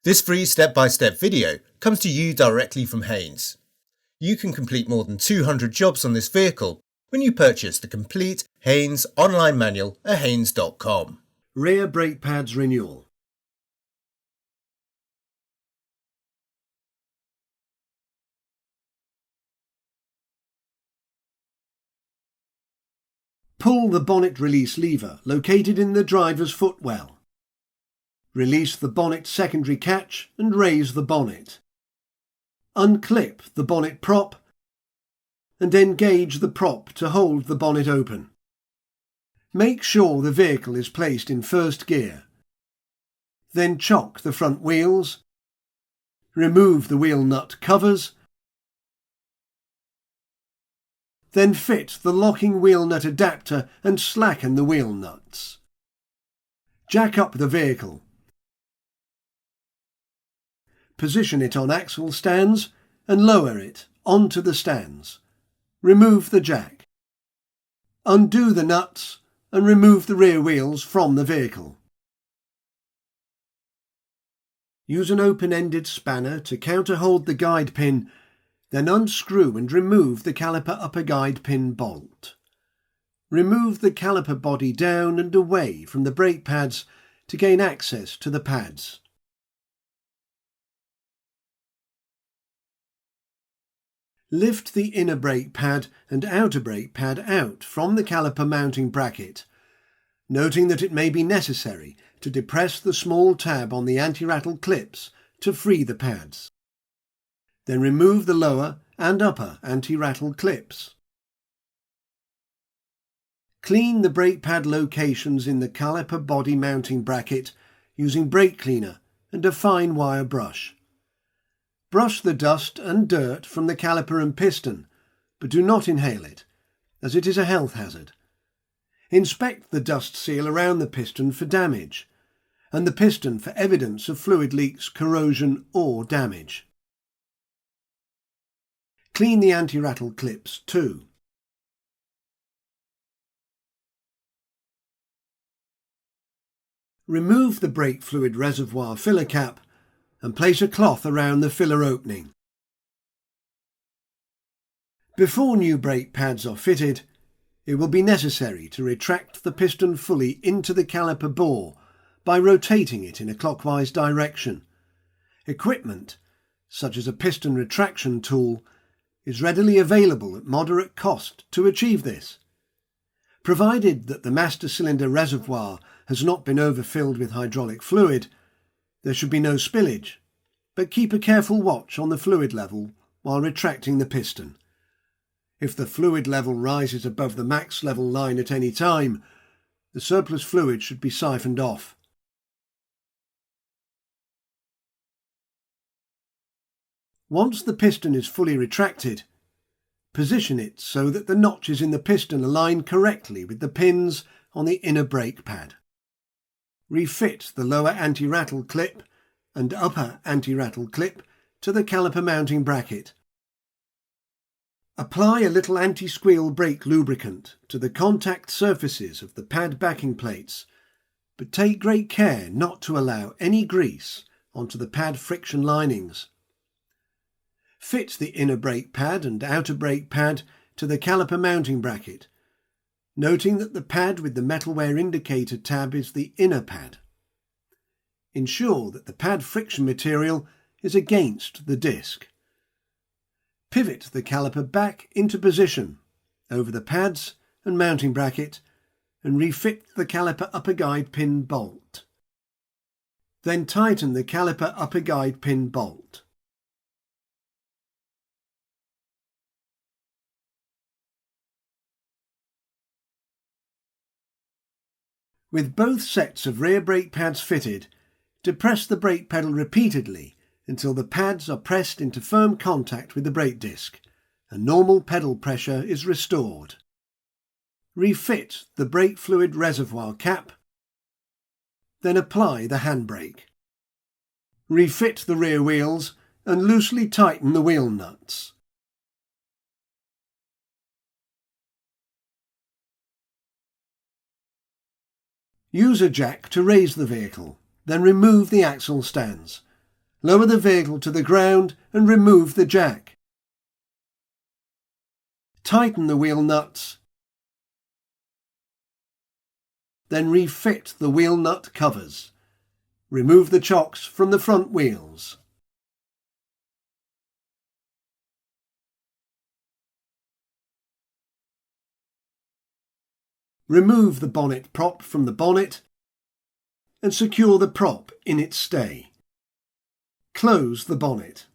This free step-by-step video comes to you directly from Haynes. You can complete more than 200 jobs on this vehicle when you purchase the complete Haynes online manual at haynes.com. Rear brake pads renewal. Pull the bonnet release lever located in the driver's footwell. Release the bonnet secondary catch and raise the bonnet. Unclip the bonnet prop and engage the prop to hold the bonnet open. Make sure the vehicle is placed in first gear. Then chock the front wheels. Remove the wheel nut covers. Then fit the locking wheel nut adapter and slacken the wheel nuts. Jack up the vehicle. Position it on axle stands and lower it onto the stands. Remove the jack. Undo the nuts and remove the rear wheels from the vehicle. Use an open-ended spanner to counterhold the guide pin, then unscrew and remove the caliper upper guide pin bolt. Remove the caliper body down and away from the brake pads to gain access to the pads. Lift the inner brake pad and outer brake pad out from the caliper mounting bracket, noting that it may be necessary to depress the small tab on the anti-rattle clips to free the pads. Then remove the lower and upper anti-rattle clips. Clean the brake pad locations in the caliper body mounting bracket using brake cleaner and a fine wire brush. Brush the dust and dirt from the caliper and piston, but do not inhale it, as it is a health hazard. Inspect the dust seal around the piston for damage, and the piston for evidence of fluid leaks, corrosion or damage. Clean the anti-rattle clips too. Remove the brake fluid reservoir filler cap and place a cloth around the filler opening. Before new brake pads are fitted, it will be necessary to retract the piston fully into the caliper bore by rotating it in a clockwise direction. Equipment, such as a piston retraction tool, is readily available at moderate cost to achieve this. Provided that the master cylinder reservoir has not been overfilled with hydraulic fluid, there should be no spillage, but keep a careful watch on the fluid level while retracting the piston. If the fluid level rises above the max level line at any time, the surplus fluid should be siphoned off. Once the piston is fully retracted, position it so that the notches in the piston align correctly with the pins on the inner brake pad. Refit the lower anti-rattle clip and upper anti-rattle clip to the caliper mounting bracket. Apply a little anti-squeal brake lubricant to the contact surfaces of the pad backing plates, but take great care not to allow any grease onto the pad friction linings. Fit the inner brake pad and outer brake pad to the caliper mounting bracket, noting that the pad with the metal wear indicator tab is the inner pad. Ensure that the pad friction material is against the disc. Pivot the caliper back into position over the pads and mounting bracket and refit the caliper upper guide pin bolt. Then tighten the caliper upper guide pin bolt. With both sets of rear brake pads fitted, depress the brake pedal repeatedly until the pads are pressed into firm contact with the brake disc and normal pedal pressure is restored. Refit the brake fluid reservoir cap, then apply the handbrake. Refit the rear wheels and loosely tighten the wheel nuts. Use a jack to raise the vehicle, then remove the axle stands Lower the vehicle to the ground and remove the jack. Tighten the wheel nuts. Then refit the wheel nut covers. Remove the chocks from the front wheels. Remove the bonnet prop from the bonnet and secure the prop in its stay. Close the bonnet.